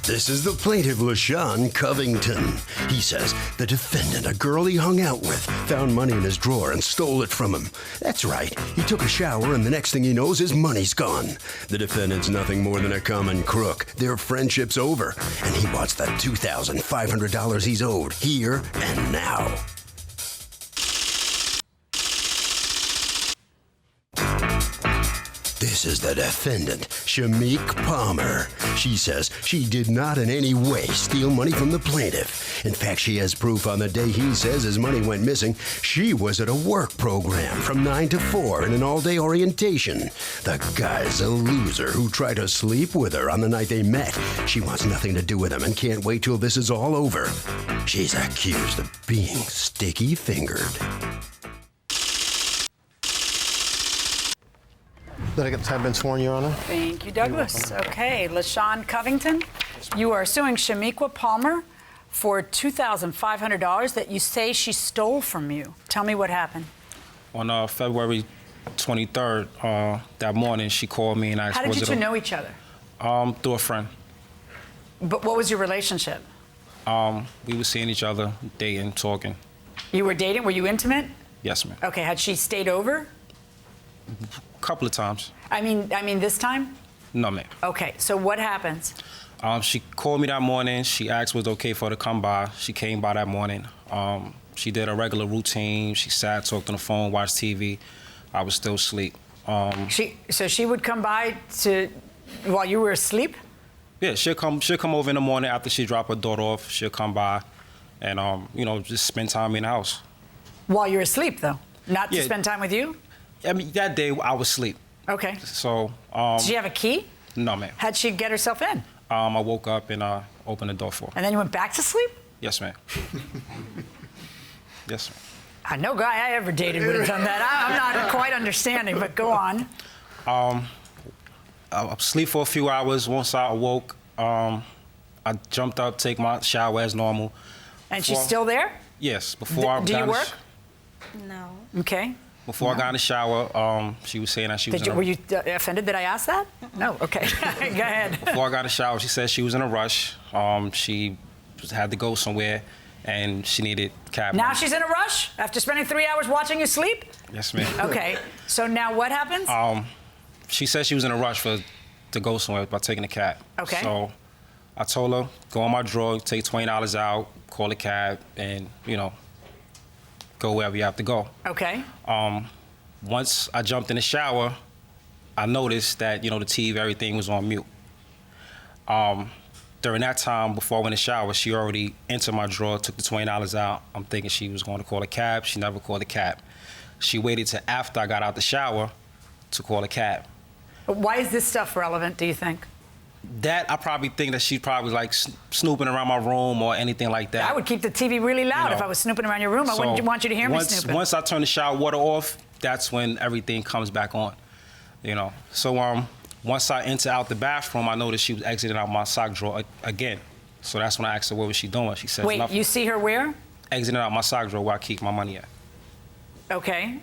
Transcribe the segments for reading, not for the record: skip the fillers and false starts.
This is the plaintiff, LaShawn Covington. He says the defendant, a girl he hung out with, found money in his drawer and stole it from him. That's right. He took a shower and the next thing he knows, his money's gone. The defendant's nothing more than a common crook. Their friendship's over, and he wants the $2,500 he's owed here and now. This is the defendant, Shamik Palmer. She says she did not in any way steal money from the plaintiff. In fact, she has proof on the day he says his money went missing, she was at a work program from 9 to 4 in an all-day orientation. The guy's a loser who tried to sleep with her on the night they met. She wants nothing to do with him and can't wait till this is all over. She's accused of being sticky-fingered. Litigants have been sworn, Your Honor. Thank you, Douglas. Okay, LaShawn Covington, you are suing Shamik Palmer for $2,500 that you say she stole from you. Tell me what happened. On February 23rd, that morning, she called me and asked, how did you two know each other? Through a friend. But what was your relationship? We were seeing each other, dating, talking. You were dating? Were you intimate? Yes, ma'am. Okay, had she stayed over? Couple of times. I mean this time? No, ma'am. Okay, so what happens? She called me that morning. She asked was it okay for her to come by. She came by that morning. She did a regular routine. She sat, talked on the phone, watched TV. I was still asleep. So she would come by while you were asleep? Yeah, she'll come over in the morning after she dropped her daughter off. She'll come by and, just spend time in the house. While you're asleep, though? Not to Yeah. spend time with you? I mean, that day I was asleep. Okay. So, Did she have a key? No, ma'am. How'd she get herself in? I woke up and opened the door for her. And then you went back to sleep? Yes, ma'am. Yes, ma'am. No guy I ever dated would have done that. I'm not quite understanding, but go on. I sleep for a few hours. Once I awoke, I jumped up, take my shower as normal. And she's still there? Yes. Before I do you work? No. Okay. Before I got in the shower, she was saying that she was Were you offended that I asked that? No. Okay. Go ahead. Before I got in the shower, she said she was in a rush. She had to go somewhere, and she needed cab Now money. she's in a rush after spending 3 hours watching you sleep? Yes, ma'am. Okay. So now what happens? She said she was in a rush to go somewhere by taking a cab. Okay. So I told her, go in my drawer, take $20 out, call a cab, and, go wherever you have to go. Okay. Once I jumped in the shower, I noticed that, the TV, everything was on mute. During that time, before I went in the shower, she already entered my drawer, took the $20 out. I'm thinking she was going to call a cab. She never called a cab. She waited till after I got out the shower to call a cab. But why is this stuff relevant, do you think? That, I probably think that she's probably like snooping around my room or anything like that. I would keep the TV really loud if I was snooping around your room. I wouldn't want you to hear me snooping. Once I turn the shower water off, that's when everything comes back on, So once I enter out the bathroom, I noticed she was exiting out my sock drawer again. So that's when I asked her what was she doing. She said, wait, nothing. You see her where? Exiting out my sock drawer where I keep my money at. Okay.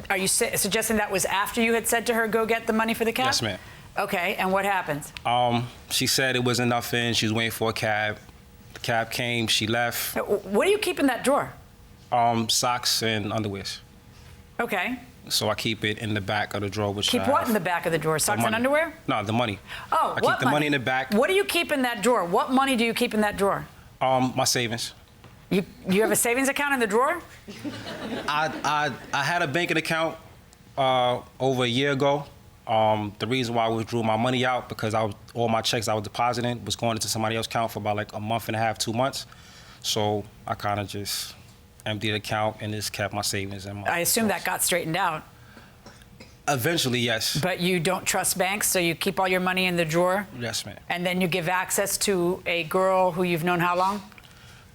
Are you suggesting that was after you had said to her, go get the money for the cab? Yes, ma'am. Okay, and what happens? She said it wasn't nothing. She was waiting for a cab. The cab came, she left. What do you keep in that drawer? Socks and underwears. Okay. So I keep it in the back of the drawer. Keep what in the back of the drawer? Socks and underwear? No, the money. Oh, I keep the money in the back. What do you keep in that drawer? What money do you keep in that drawer? My savings. You have a savings account in the drawer? I had a banking account over a year ago. The reason why I withdrew my money out because all my checks I was depositing was going into somebody else's account for about like a month and a half, 2 months. So I kind of just emptied the account and just kept my savings. I assume that got straightened out. Eventually, yes. But you don't trust banks, so you keep all your money in the drawer? Yes, ma'am. And then you give access to a girl who you've known how long?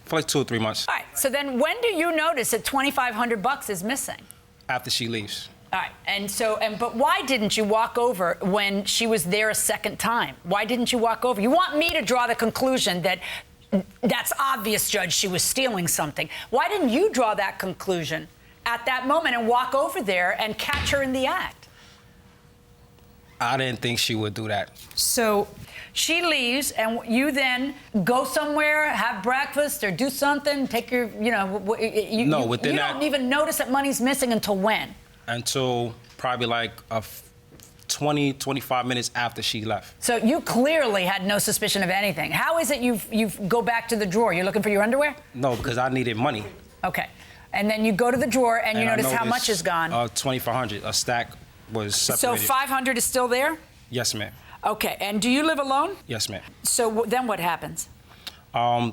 For like 2 or 3 months. All right, so then when do you notice that $2,500 is missing? After she leaves. All right, but why didn't you walk over when she was there a second time? Why didn't you walk over? You want me to draw the conclusion that that's obvious, Judge, she was stealing something. Why didn't you draw that conclusion at that moment and walk over there and catch her in the act? I didn't think she would do that. So She leaves, and you then go somewhere, have breakfast, or do something, take your, you know, you don't even notice that money's missing until when? Until probably like 20, 25 minutes after she left. So you clearly had no suspicion of anything. How is it you go back to the drawer? You're looking for your underwear? No, because I needed money. Okay. And then you go to the drawer, and you notice how much is gone. 2,500. A stack was separated. So 500 is still there? Yes, ma'am. Okay. And do you live alone? Yes, ma'am. So then what happens? I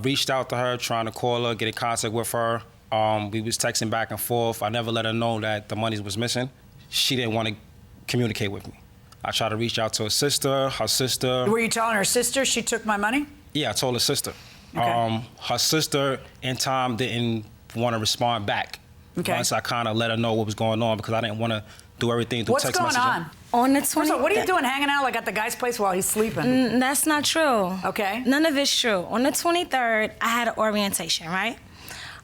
reached out to her, trying to call her, get in contact with her. We was texting back and forth. I never let her know that the money was missing. She didn't want to communicate with me. I tried to reach out to her sister. Were you telling her sister she took my money? Yeah, I told her sister. Okay. Her sister, in time, didn't want to respond back. Okay. Once I kind of let her know what was going on, because I didn't want to do everything through text messaging. What's going on? On the 20th. First of all, what are you doing hanging out like at the guy's place while he's sleeping? That's not true. Okay. None of it's true. On the 23rd, I had an orientation, right?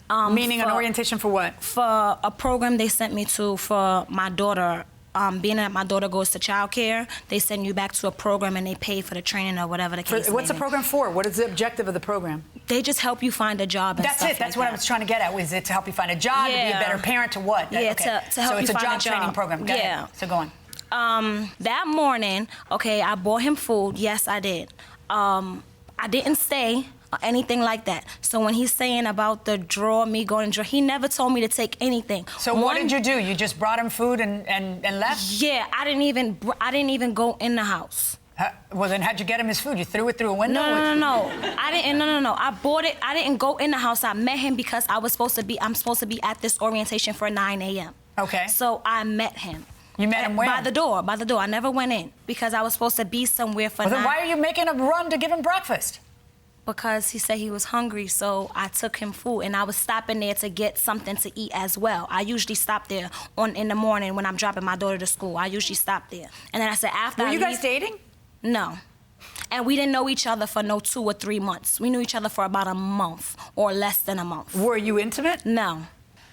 Meaning an orientation for what? For a program they sent me to for my daughter. Being that my daughter goes to childcare, they send you back to a program and they pay for the training or whatever the case may be. What's the program for? What is the objective of the program? They just help you find a job and That's stuff it. That's like what that. I was trying to get at. Was it to help you find a job, to be a better parent, to what? Yeah, okay. to help you So it's find a job training program. Go ahead. So go on. That morning, okay, I bought him food. Yes, I did. I didn't stay or anything like that. So when he's saying about the drawer, me going to drawer, he never told me to take anything. So what did you do? You just brought him food and left? Yeah, I didn't even go in the house. Well, then how'd you get him his food? You threw it through a window? No. I didn't. No. I bought it. I didn't go in the house. I met him because I'm supposed to be at this orientation for 9 a.m. Okay. So I met him. You met him where? By the door. I never went in because I was supposed to be somewhere for 9. Then why are you making a run to give him breakfast? Because he said he was hungry, so I took him food, and I was stopping there to get something to eat as well. I usually stop there in the morning when I'm dropping my daughter to school. I usually stop there. And then I said after Were you guys dating? No. And we didn't know each other for no 2 or 3 months. We knew each other for about a month or less than a month. Were you intimate? No.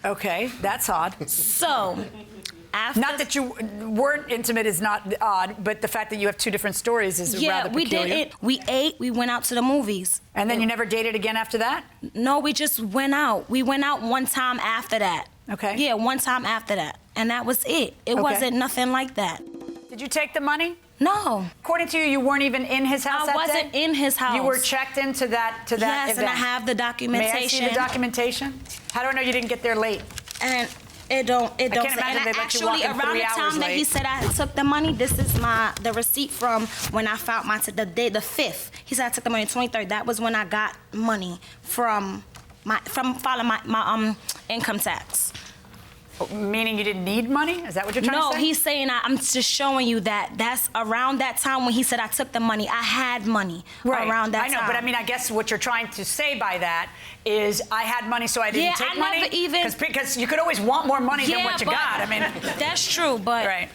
Okay, that's odd. So, after... Not that you weren't intimate is not odd, but the fact that you have 2 different stories is rather peculiar. Yeah, we did it. We ate, we went out to the movies. And then you never dated again after that? No, we just went out. We went out one time after that. Okay. Yeah, one time after that. And that was it. It wasn't nothing like that. Did you take the money? No. According to you, you weren't even in his house that day? I wasn't in his house. You were checked into that yes, event? and I have the documentation. May I see the documentation? How do I know you didn't get there late? And it don't. I can't imagine they let you walk in 3 hours around the time that he said I took the money, this is the receipt from when I filed the 5th. He said I took the money 23rd. That was when I got money from filing my income tax. Meaning you didn't need money? Is that what you're trying to say? No, he's saying I'm just showing you that's around that time when he said I took the money. I had money around that time. I know, but I mean, I guess what you're trying to say by that is I had money, so I didn't take money? Never even... Because you could always want more money than what you got. I mean, that's true, but... Right.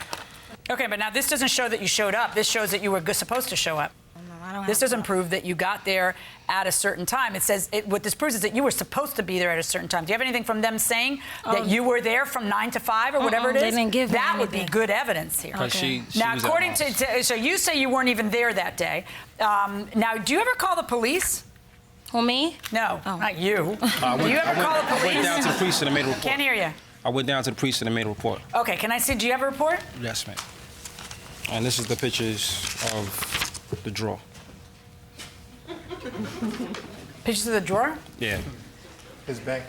Okay, but now this doesn't show that you showed up. This shows that you were supposed to show up. This doesn't prove that you got there at a certain time. It says what this proves is that you were supposed to be there at a certain time. Do you have anything from them saying that you were there from 9 to 5 or whatever it is? They didn't give me that would be anything. good evidence here. Okay. She Now, was according to so you say you weren't even there that day. Now, do you ever call the police? Who, me? No, not you. Do you ever call the police? I went down to the precinct and made a report. Can't hear you. I went down to the precinct and made a report. Okay, can I see? Do you have a report? Yes, ma'am. And this is the pictures of the drawer. Pictures of the drawer? Yeah. His bank.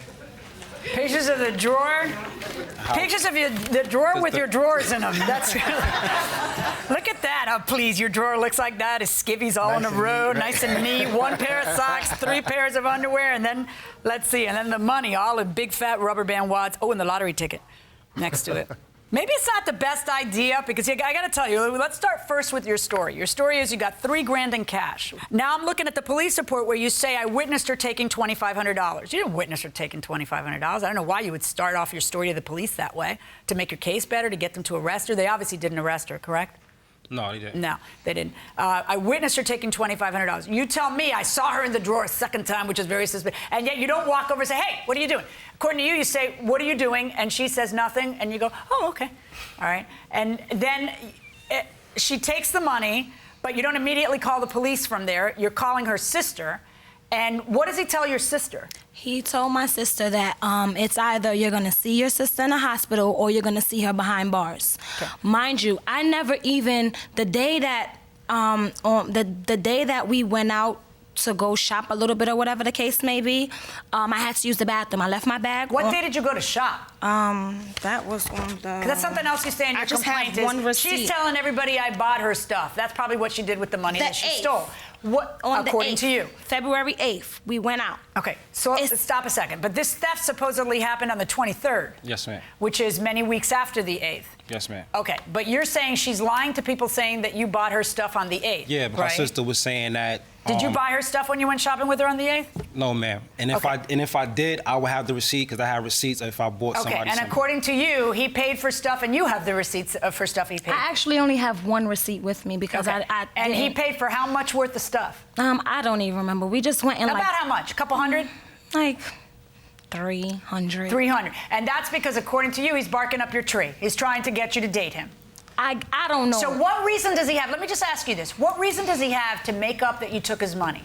Pictures of the drawer? Pictures of the drawer with your drawers in them. That's Look at that. Oh, please, your drawer looks like that. His skivvies all in a row, nice and neat. 1 pair of socks, 3 pairs of underwear, and then, let's see, and then the money, all in big fat rubber band wads. Oh, and the lottery ticket next to it. Maybe it's not the best idea because I got to tell you, let's start first with your story. Your story is you got $3 grand in cash. Now I'm looking at the police report where you say I witnessed her taking $2,500. You didn't witness her taking $2,500. I don't know why you would start off your story to the police that way, to make your case better, to get them to arrest her. They obviously didn't arrest her, correct? No, they didn't. No, they didn't. I witnessed her taking $2,500. You tell me I saw her in the drawer a second time, which is very suspicious, and yet you don't walk over and say, hey, what are you doing? According to you, you say, what are you doing? And she says nothing, and you go, oh, okay. All right. And then she takes the money. But you don't immediately call the police from there. You're calling her sister. And what does he tell your sister? He told my sister that it's either you're gonna see your sister in the hospital or you're gonna see her behind bars. Okay. Mind you, I never even the day that the day that we went out to go shop a little bit or whatever the case may be, I had to use the bathroom. I left my bag. What day did you go to shop? That was on the. 'Cause that's something else you say in your complaint. I just have one receipt. She's telling everybody I bought her stuff. That's probably what she did with the money that she stole. What, according to you? February 8th, we went out. Okay, so stop a second. But this theft supposedly happened on the 23rd. Yes, ma'am. Which is many weeks after the 8th. Yes, ma'am. Okay, but you're saying she's lying to people saying that you bought her stuff on the 8th. Yeah, but right? my sister was saying that. Did you buy her stuff when you went shopping with her on the 8th? No, ma'am. And if I did, I would have the receipt because I have receipts if I bought somebody Okay, and something. according to you, he paid for stuff, and you have the receipts for stuff he paid. I actually only have one receipt with me because I and he paid for how much worth of stuff? I don't even remember. We just went in About how much? A couple hundred? Like 300. 300. And that's because, according to you, he's barking up your tree. He's trying to get you to date him. I don't know. So what reason does he have? Let me just ask you this. What reason does he have to make up that you took his money?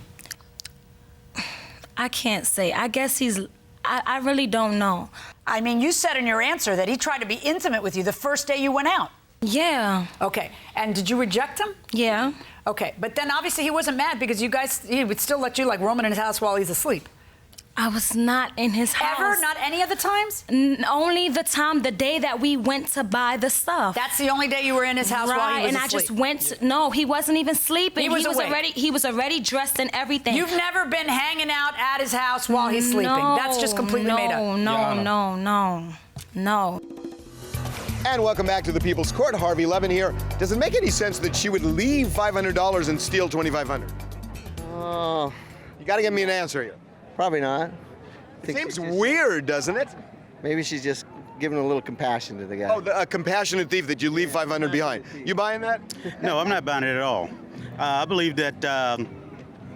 I can't say. I guess I really don't know. I mean, you said in your answer that he tried to be intimate with you the first day you went out. Yeah. Okay. And did you reject him? Yeah. Okay. But then obviously he wasn't mad because he would still let you like roam in his house while he's asleep. I was not in his house. Ever? Not any of the times? Only the day that we went to buy the stuff. That's the only day you were in his house while he was and asleep. I just went. No, he wasn't even sleeping. He was already dressed and everything. You've never been hanging out at his house while he's sleeping. That's just completely made up. No. And welcome back to the People's Court. Harvey Levin here. Does it make any sense that she would leave $500 and steal $2,500? You got to give me an answer here. Probably not. It seems weird, doesn't it? Maybe she's just giving a little compassion to the guy. Oh, a compassionate thief that you leave $500 behind. You buying that? No, I'm not buying it at all. I believe that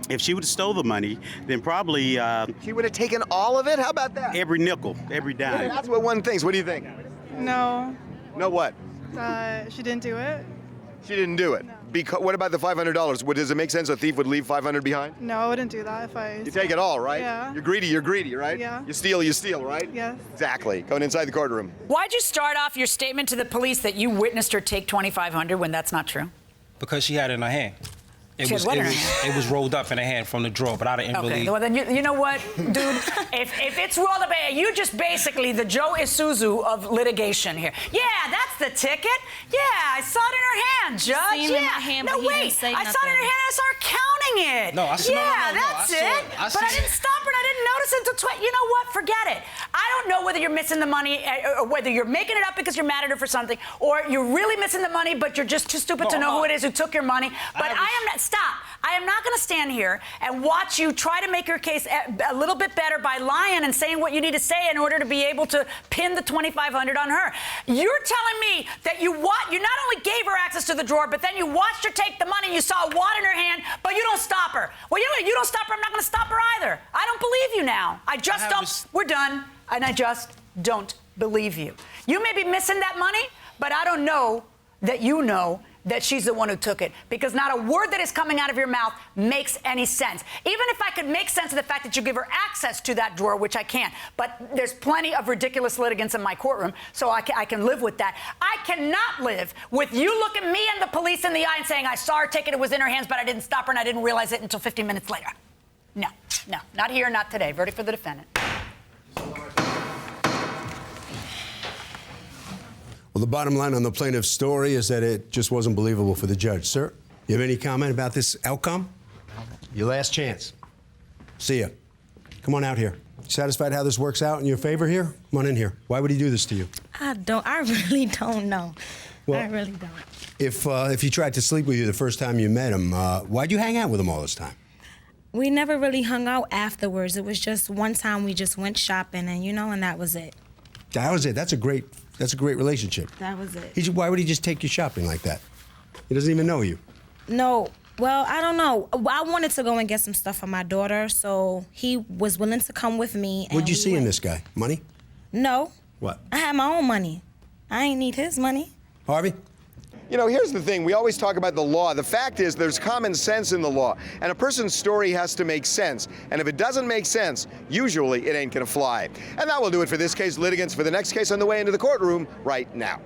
if she would have stole the money, then probably She would have taken all of it? How about that? every nickel, every dime. That's what one thinks. What do you think? No, No what? she didn't do it. She didn't do it. What about the $500? Does it make sense a thief would leave $500 behind? No, I wouldn't do that if I. You take it all, right? Yeah. You're greedy, right? Yeah. You steal, right? Yes. Exactly. Going inside the courtroom. Why'd you start off your statement to the police that you witnessed her take $2,500 when that's not true? Because she had it in her hand. She had what in her hand? It was rolled up in her hand from the drawer, but I didn't Okay, really. well then you know what, dude? if it's rolled up, you just basically the Joe Isuzu of litigation here. Yeah, that's the ticket. Yeah, I saw it in her hand, Judge. seen it in my hand, no, but he wait, didn't say I saw it in her nothing. hand. I saw her counting it. No, I saw- no, Yeah, no, no, that's I saw it. it. I But seen I didn't it. stop her, and I didn't notice it until You know what? Forget it. I don't know whether you're missing the money, or whether you're making it up because you're mad at her for something, or you're really missing the money, but you're just too stupid to know who it is who took your money. But I am not. Stop. I am not going to stand here and watch you try to make your case a little bit better by lying and saying what you need to say in order to be able to pin the $2,500 on her. You're telling me that you not only gave her access to the drawer, but then you watched her take the money and you saw a wad in her hand, but you don't stop her. Well, you know what? You don't stop her. I'm not going to stop her either. I don't believe you now. We're done, and I just don't believe you. You may be missing that money, but I don't know that you know that she's the one who took it, because not a word that is coming out of your mouth makes any sense. Even if I could make sense of the fact that you give her access to that drawer, which I can't, but there's plenty of ridiculous litigants in my courtroom, so I can live with that. I cannot live with you looking me and the police in the eye and saying, I saw her take it, it was in her hands, but I didn't stop her and I didn't realize it until 15 minutes later. No, not here, not today. Verdict for the defendant. Well, the bottom line on the plaintiff's story is that it just wasn't believable for the judge. Sir, you have any comment about this outcome? Your last chance. See ya. Come on out here. Satisfied how this works out in your favor here? Come on in here. Why would he do this to you? I really don't know. Well, I really don't. If he tried to sleep with you the first time you met him, why'd you hang out with him all this time? We never really hung out afterwards. It was just one time we just went shopping and that was it. That was it. That's a great relationship. That was it. Why would he just take you shopping like that? He doesn't even know you. No. Well, I don't know. I wanted to go and get some stuff for my daughter, so he was willing to come with me. What'd you see in this guy? Money? No. What? I had my own money. I ain't need his money. Harvey? You know, here's the thing. We always talk about the law. The fact is there's common sense in the law, and a person's story has to make sense. And if it doesn't make sense, usually it ain't gonna fly. And that will do it for this case. Litigants for the next case on the way into the courtroom right now.